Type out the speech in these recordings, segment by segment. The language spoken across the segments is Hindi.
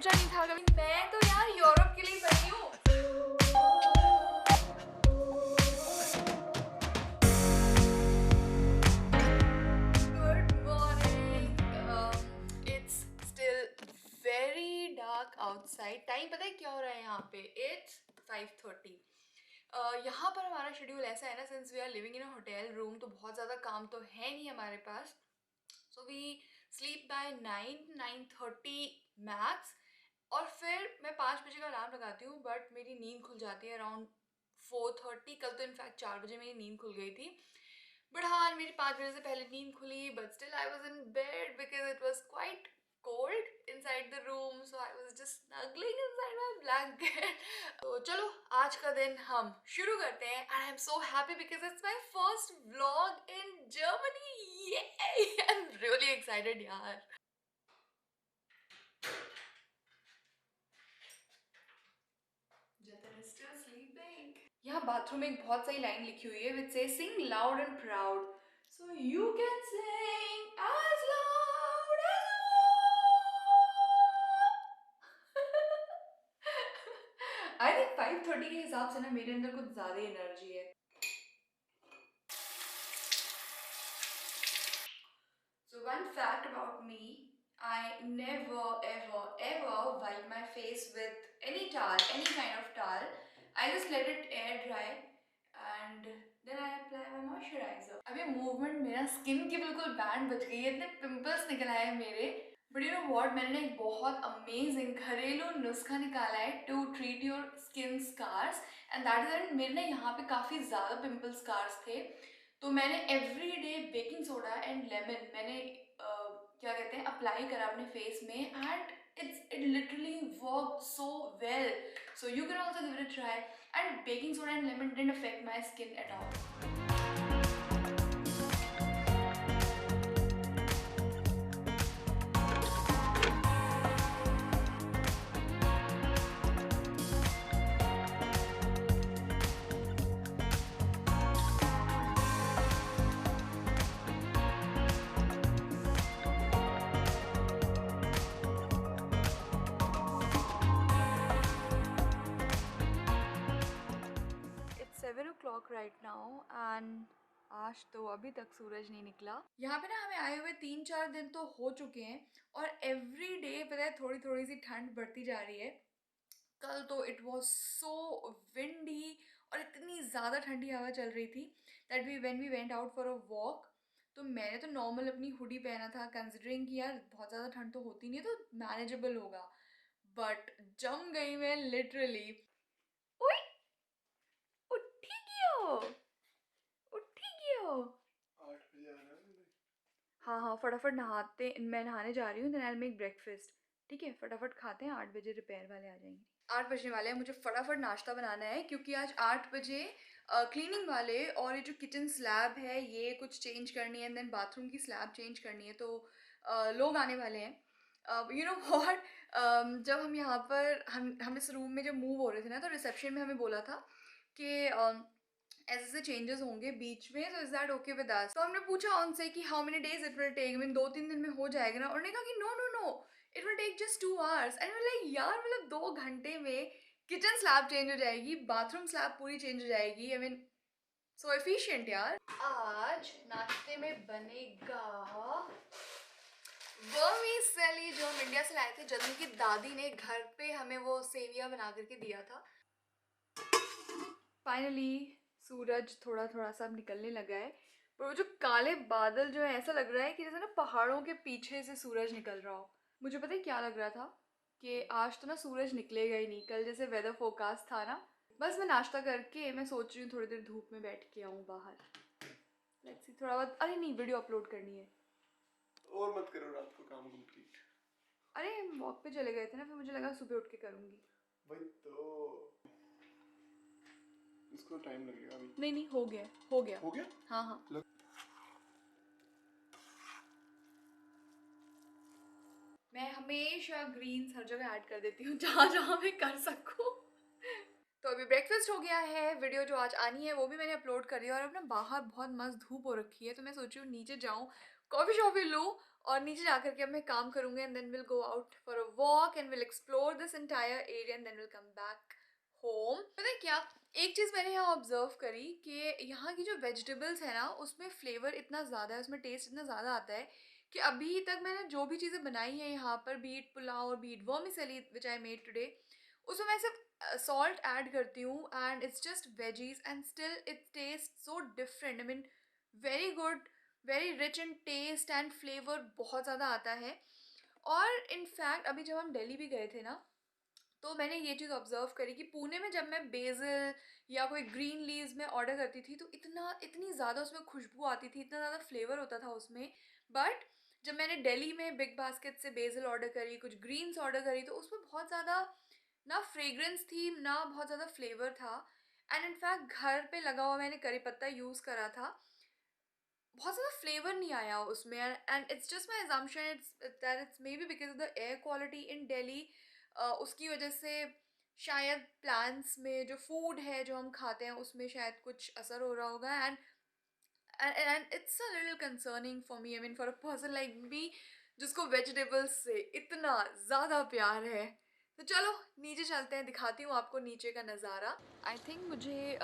सोचा नहीं था कभी। मैं तो यार यूरोप के लिए बनी हूँ। Good morning. It's still very dark outside. Time पता है क्या हो रहा है यहाँ पे? इट्स 5:30। यहाँ पर हमारा शेड्यूल ऐसा है ना, since we are living in a hotel room, तो बहुत ज़्यादा काम तो है नहीं हमारे पास। So we sleep by 9-9:30 max. और फिर मैं 5 बजे का अलार्म लगाती हूँ, बट मेरी नींद खुल जाती है अराउंड 4:30। कल तो इनफैक्ट 4 बजे मेरी नींद खुल गई थी। बट हाँ, मेरी 5 बजे से पहले नींद खुली, but still I was in bed because it was quite cold inside the room, so I was just snuggling inside my blanket. तो चलो आज का दिन हम शुरू करते हैं, and I'm so happy because it's my first vlog in Germany. Yay! I'm really excited यार। जतन is still sleeping. यहाँ बाथरूम में एक बहुत सही लाइन लिखी हुई है which says sing loud and proud, so you can sing as loud as I think 5:30 के हिसाब से ना मेरे अंदर कुछ ज्यादा एनर्जी है। So one fact about me, I never ever ever wipe my face with any towel, any kind of towel. I just let it air dry and then I apply my moisturizer. अभी मूवमेंट मेरा स्किन की बिल्कुल बैंड बच गई है, इतने पिंपल्स निकल आए हैं मेरे। बट यू नो वॉट, मैंने ना एक बहुत अमेजिंग घरेलू नुस्खा निकाला है to treat your skin scars, and that is मेरे ना यहाँ पे काफ़ी ज़्यादा पिंपल स्कार्स थे। तो मैंने every day baking soda and lemon मैंने क्या कहते हैं अप्लाई करा अपने फेस में, and it literally work so well. So you can also give it a try, and baking soda and lemon didn't affect my skin at all. It's 7 o'clock right now and आज तो अभी तक सूरज नहीं निकला। यहाँ पे ना हमें आए हुए 3-4 दिन तो हो चुके हैं, और एवरी डे पता है थोड़ी थोड़ी सी ठंड बढ़ती जा रही है। कल तो इट वॉज सो विंडी और इतनी ज़्यादा ठंडी हवा चल रही थी that when we went out for a walk, तो मैंने तो नॉर्मल अपनी हुडी पहना था कंसिडरिंग कि यार बहुत ज़्यादा ठंड तो होती नहीं है तो मैनेजेबल होगा, बट जम गई मैं लिटरली। ओए उठी क्यों? उठी क्यों? 8 बजे आना है मुझे। हाँ हाँ, फटाफट नहाते, मैं नहाने जा रही हूँ, then I will make breakfast. ठीक है, फटाफट खाते हैं, 8 बजे रिपेयर वाले आ जाएंगे। 8 बजने वाले हैं, मुझे फटाफट नाश्ता बनाना है क्योंकि आज 8 बजे क्लीनिंग वाले और ये जो किचन स्लैब है ये कुछ चेंज करनी है, देन बाथरूम की स्लैब चेंज करनी है, तो लोग आने वाले हैं। यू नो व्हाट, जब हम यहाँ पर हम इस रूम में जब मूव हो रहे थे ना, तो रिसेप्शन में हमें बोला था कि ऐसे ऐसे चेंजेस होंगे बीच में, तो is that okay with us? तो हमने पूछा उनसे कि how many days it will take, mean 2-3 दिन में हो जाएगा ना? उन्होंने कहा कि no no no, it will take just 2 hours. And like यार, मतलब 2 घंटे में किचन स्लैब चेंज हो जाएगी, बाथरूम स्लैब पूरी चेंज हो जाएगी। आई मीन सो एफिशिएंट यार। आज नाश्ते में बनेगा वर्मीसेली, जो हम इंडिया से लाए थे। जल्दी की दादी ने घर पे हमें वो सेविया बना करके दिया था। फाइनली सूरज थोड़ा थोड़ा सा निकलने लगा है, पर वो जो काले बादल जो है, ऐसा लग रहा है कि जैसे ना पहाड़ों के पीछे से सूरज निकल रहा हो। मुझे पता है क्या लग रहा था कि आज तो ना सूरज निकलेगा ही नहीं, कल जैसे वेदर फोरकास्ट था ना। बस मैं नाश्ता करके मैं सोच रही हूँ थोड़ी देर धूप में बैठ के आऊँ बाहर। लेट्स सी, थोड़ा बहुत, अरे नहीं, वीडियो अपलोड करनी है। और मत करो रात को काम कंप्लीट। अरे हम वॉक पे चले गए थे ना, फिर मुझे लगा सुबह उठ के करूँगी। वही तो, इसको टाइम लगेगा अभी। नहीं नहीं, हो गया हो गया हो गया। हाँ हाँ। मैं हमेशा ग्रीन्स हर जगह ऐड कर देती हूँ जहाँ जहाँ मैं कर सकूँ। तो अभी ब्रेकफास्ट हो गया है, वीडियो जो आज आनी है वो भी मैंने अपलोड कर दिया, और अब ना बाहर बहुत मस्त धूप हो रखी है, तो मैं सोच रही हूँ नीचे जाऊँ, कॉफ़ी शॉफ़ी लूँ और नीचे जाकर के अब मैं काम करूँगी and then will go out for a walk and will explore this entire area and then will come back home. पता है क्या, एक चीज़ मैंने यहाँ ऑब्जर्व करी कि यहाँ की जो वेजिटेबल्स है ना उसमें फ्लेवर इतना ज़्यादा है, उसमें टेस्ट इतना ज़्यादा आता है कि अभी तक मैंने जो भी चीज़ें बनाई हैं यहाँ पर, बीट पुलाव और beet vermicelli which I made today, उसमें मैं सिर्फ सॉल्ट ऐड करती हूँ and it's just veggies and still it taste so different. I mean very good, very rich in taste and flavour बहुत ज़्यादा आता है। और इनफैक्ट अभी जब हम दिल्ली भी गए थे ना, तो मैंने ये चीज़ ऑब्जर्व करी कि पुणे में जब मैं बेसिल या कोई ग्रीन लीव्स में ऑर्डर करती थी तो इतनी ज़्यादा उसमें खुशबू आती थी, इतना ज़्यादा फ्लेवर होता था उसमें। बट जब मैंने दिल्ली में बिग बास्केट से बेसिल ऑर्डर करी, कुछ ग्रीन्स ऑर्डर करी, तो उसमें बहुत ज़्यादा ना फ्रेग्रेंस थी ना बहुत ज़्यादा फ्लेवर था। एंड इनफैक्ट घर पे लगा हुआ मैंने करी पत्ता यूज़ करा था, बहुत ज़्यादा फ्लेवर नहीं आया उसमें। And it's just my assumption it's that it's may be because of the air quality in Delhi. उसकी वजह से शायद प्लांट्स में जो फूड है जो हम खाते हैं उसमें शायद कुछ असर हो रहा होगा। And it's a little concerning for me, I mean for a person like me जिसको वेजिटेबल्स से इतना ज़्यादा प्यार है। तो चलो नीचे चलते हैं, दिखाती हूँ आपको नीचे का नज़ारा। आई थिंक मुझे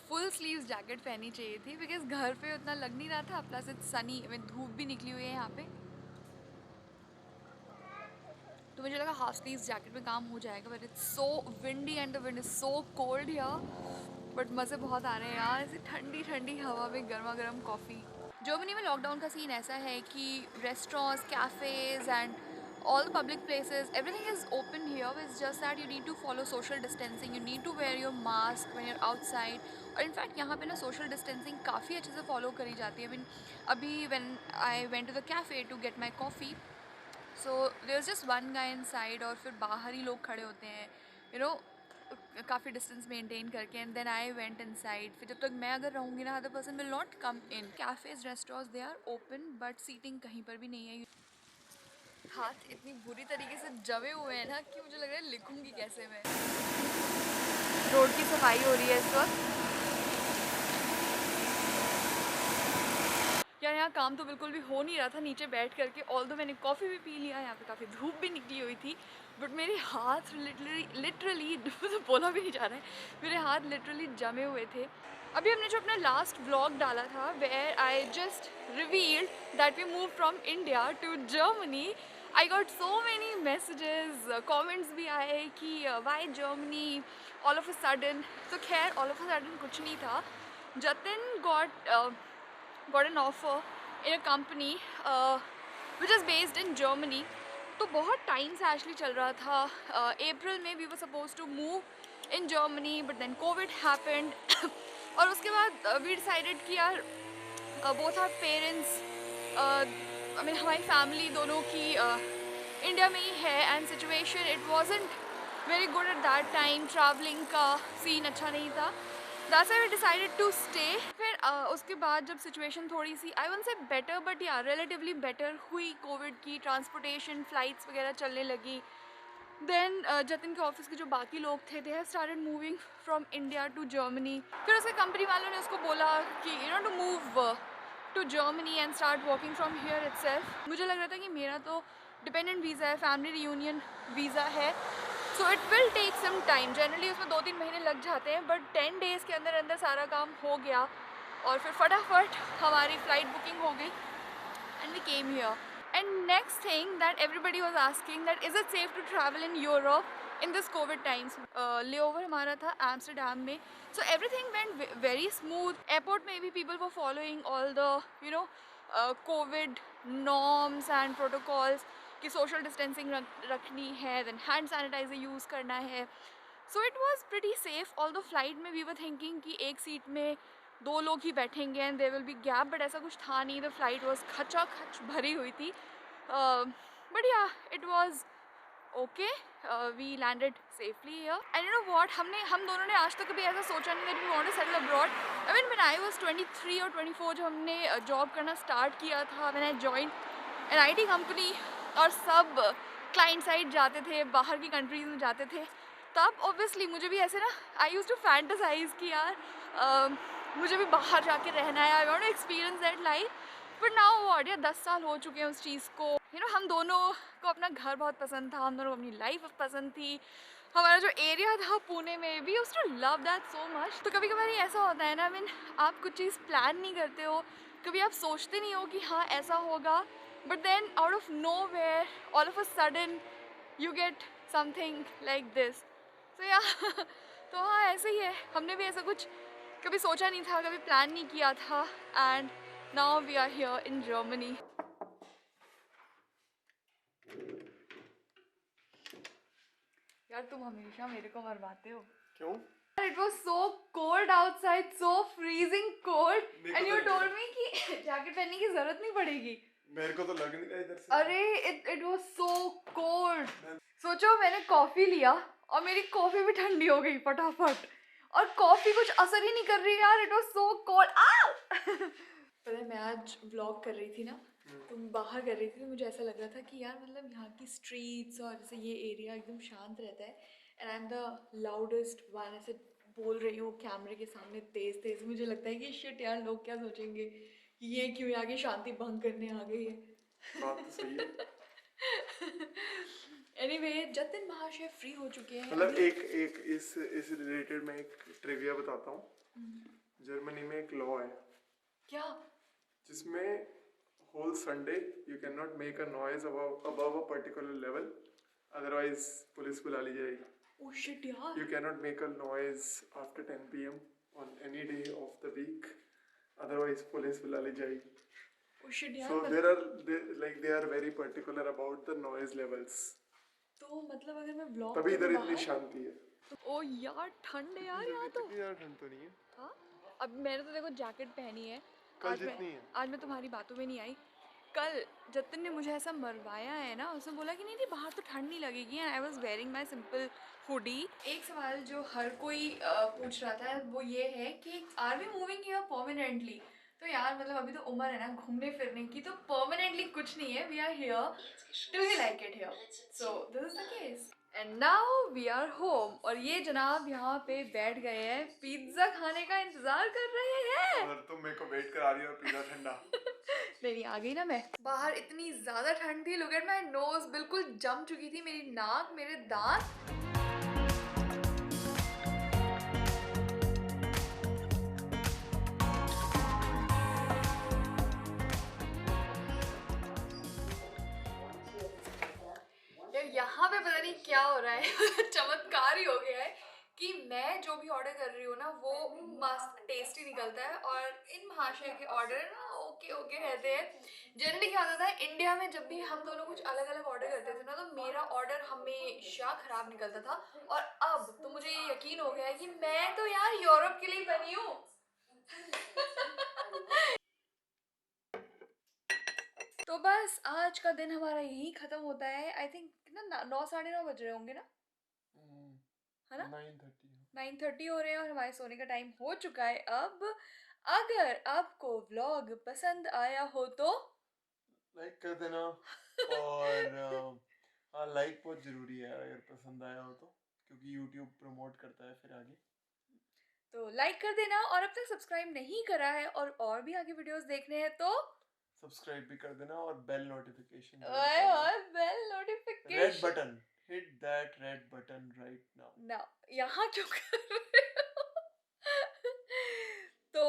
फुल स्लीव्स जैकेट पहननी चाहिए थी बिकॉज घर पे उतना लग नहीं रहा था, plus it's Sunny, I mean धूप भी निकली हुई है यहाँ पे, तो मुझे लगा हाफ स्लीव्स जैकेट में काम हो जाएगा। But it's so windy and the wind is so cold here. But मज़े बहुत आ रहे हैं यार, ऐसी ठंडी ठंडी हवा में गर्मा गर्म कॉफ़ी। जर्मनी में लॉकडाउन का सीन ऐसा है कि restaurants, cafes and all the public places, everything is open here. It's just that you need to follow social distancing, you need to wear your mask when you're outside. और इनफैक्ट यहाँ पे ना सोशल डिस्टेंसिंग काफ़ी अच्छे से फॉलो करी जाती है। I mean, अभी when I went to the cafe to get my coffee, so there was just one guy inside और फिर बाहर ही लोग खड़े होते हैं, you know, काफ़ी डिस्टेंस मेंटेन करके। And then I went inside, फिर जब तक मैं अगर रहूँगी ना other person will not come in. Cafes restaurants they are open but seating कहीं पर भी नहीं है। हाथ इतनी बुरी तरीके से जमे हुए हैं ना कि मुझे लग रहा है लिखूंगी कैसे मैं। रोड की सफाई हो रही है इस वक्त यार, यहाँ काम तो बिल्कुल भी हो नहीं रहा था नीचे बैठ करके। ऑल दो मैंने कॉफ़ी भी पी लिया, यहाँ पे काफ़ी धूप भी निकली हुई थी, बट मेरे हाथ लिटरली बोला भी नहीं जा रहा है, मेरे हाथ लिटरली जमे हुए थे। अभी हमने जो अपना लास्ट व्लॉग डाला था where I just revealed that we move from India to Germany, I got so many messages, comments भी आए कि why Germany all of a sudden. तो खैर ऑल ऑफ अ सडन कुछ नहीं था। Jatin got an offer in a company which is based in Germany. तो बहुत टाइम से एक्चुअली चल रहा था। अप्रैल में we were supposed to move in Germany but then covid happened और उसके बाद वी डिसाइडेड कि यार both our parents, I mean हमारी फैमिली दोनों की इंडिया में ही है and situation it wasn't very good at that time, travelling का सीन अच्छा नहीं था। That's why we decided to stay. फिर उसके बाद जब सिचुएशन थोड़ी सी I won't say better but yeah relatively better हुई, कोविड की ट्रांसपोर्टेशन फ़्लाइट्स वगैरह चलने लगी, देन जतिन के ऑफिस के जो बाकी लोग थे they have started moving from India to Germany. फिर उसके कंपनी वालों ने उसको बोला कि you know to move to Germany and start working from here itself. मुझे लग रहा था कि मेरा तो डिपेंडेंट वीज़ा है, फैमिली रियूनियन वीज़ा है, so it will take some time. Generally उसमें 2-3 महीने लग जाते हैं, बट 10 डेज़ के अंदर अंदर सारा काम हो गया और फिर फटाफट हमारी फ़्लाइट बुकिंग हो गई and we came here. And next thing that everybody was asking that is it safe to travel in Europe in this covid times. Layover हमारा था एम्स्टरडैम में, so everything went very smooth. Airport में भी people were following all the you know covid norms and protocols कि सोशल डिस्टेंसिंग रखनी है, देन हैंड सैनिटाइज़र यूज़ करना है। So it was pretty safe. All the flight में वी वर थिंकिंग कि एक सीट में 2 लोग ही बैठेंगे and there will be gap, but ऐसा कुछ था नहीं। द फ्लाइट वॉज खचाखच भरी हुई थी, but yeah it was okay. We landed safely here and you know what, हम दोनों ने आज तक कभी ऐसा सोचा नहीं that we want to settle abroad. I mean when I was 23 और 24 जब हमने जॉब करना स्टार्ट किया था, when I joined an IT company और सब क्लाइंट साइड जाते थे, बाहर की कंट्रीज़ में जाते थे, तब ऑब्वियसली मुझे भी ऐसे ना आई यूज़ टू फैंटेसाइज़ कि यार मुझे भी बाहर जाके रहना है, I want to experience that life. But now what यार 10 साल हो चुके हैं उस चीज़ को। हम दोनों को अपना घर बहुत पसंद था, हम दोनों को अपनी लाइफ पसंद थी, हमारा जो एरिया था पुणे में, we used to love that so much. तो कभी कभार ऐसा होता है ना, आप कुछ चीज़ प्लान नहीं करते हो, कभी आप सोचते नहीं हो कि हाँ ऐसा होगा, but then out of nowhere all of a sudden you get something like this. तो या तो हाँ ऐसे ही है, हमने भी ऐसा कुछ कभी सोचा नहीं था, कभी प्लान नहीं किया था, and now we are here in Germany. यार तुम हमेशा मेरे को मरवाते हो। क्यों? It was so cold outside, so freezing cold, and you told me कि जैकेट पहनने की जरूरत नहीं पड़ेगी। मेरे को तो लग नहीं रहा इधर से। अरे it was so cold। सोचो मैंने कॉफी लिया और मेरी कॉफी भी ठंडी हो गई फटाफट, और कॉफी कुछ असर ही नहीं कर रही यार, it was so cold। पता है मैं आज व्लॉग कर रही थी ना, तो बाहर कर रही थी, तो मुझे ऐसा लग रहा था कि यार मतलब यहाँ की स्ट्रीट्स और जैसे ये एरिया एकदम शांत रहता है, and I am the loudest one, ऐसे बोल रही हूँ कैमरे के सामने तेज तेज, मुझे लगता है कि शिट यार लोग क्या सोचेंगे कि ये क्यों यहाँ की शांति भंग करने आ गई है। बात तो सही है। एनीवे जतिन महाशय फ्री हो चुके हैं। मतलब एक इस रिलेटेड मैं एक ट्रिविया बताता हूँ। जर्मनी में एक लॉ है क्या? जिसमें whole Sunday you can not make a noise above a particular level, otherwise police बुला ली जाएगी। ओह शिट यार। You cannot make a noise after 10 p.m. on any day of the week, otherwise police will ली जाएगी। ओह शिट यार। So they are very particular about the noise levels. तो मतलब अगर मैं ब्लॉग तभी इधर इतनी शांति है। तो ओ यार ठंड है यार यहाँ तो। यार ठंड तो नहीं है। हाँ अब मैंने तो देखो जैकेट पहनी है। कल जितनी है। आज मैं तुम्हारी बातों में नहीं आई। कल जतिन ने मुझे ऐसा मरवाया है ना, उसने बोला कि नहीं नहीं बाहर तो ठंड नहीं लगेगी, and I was wearing my simple hoodie. एक सवाल जो हर कोई पूछ रहा था वो ये है कि are we moving here permanently? तो यार मतलब अभी तो उम्र है ना घूमने फिरने की, तो परमानेंटली कुछ नहीं है, we are here till we like it here, so this is the case. And now we are home, और ये जनाब यहाँ पे बैठ गए हैं, पिज्जा खाने का इंतजार कर रहे हैं। और तुम मेरे को वेट करा रही हो पिज्जा ठंडा। नहीं आ गई ना मैं। बाहर इतनी ज्यादा ठंड थी, लुक एट माय नोज, बिल्कुल जम चुकी थी मेरी नाक, मेरे दांत। यार यहाँ पे पता नहीं क्या हो रहा है चमत्कार ही हो गया है कि मैं जो भी ऑर्डर कर रही हूँ ना वो मस्त टेस्टी निकलता है, और इन महाशय के ऑर्डर ना ओके ओके रहते हैं। जनरली क्या होता था इंडिया में, जब भी हम दोनों कुछ अलग अलग ऑर्डर करते थे ना, तो मेरा ऑर्डर हमेशा खराब निकलता था, और अब तो मुझे ये यकीन हो गया है कि मैं तो यार यूरोप के लिए बनी हूँ। तो बस आज का दिन हमारा यही खत्म होता है। आई थिंक ना 9 साढ़े 9 बज रहे होंगे ना, है ना? 9:30 हो रहे हैं और हमारे सोने का टाइम हो चुका है अब। अगर आपको व्लॉग पसंद आया हो तो लाइक कर देना, और हाँ लाइक बहुत ज़रूरी है अगर पसंद आया हो तो, क्योंकि YouTube प्रमोट करता है फिर आगे। तो लाइक कर देना, और अब तक सब्सक्राइब नहीं करा है और भी आगे वीडियोस देखने हैं तो सब्सक्राइब भी कर देना, और बेल नोटिफिकेशन, ओए bell notification, red button, hit that red button right now. ना यहाँ क्यों कर रहे हो? तो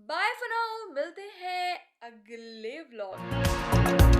बाय फॉर नाउ, मिलते हैं अगले व्लॉग।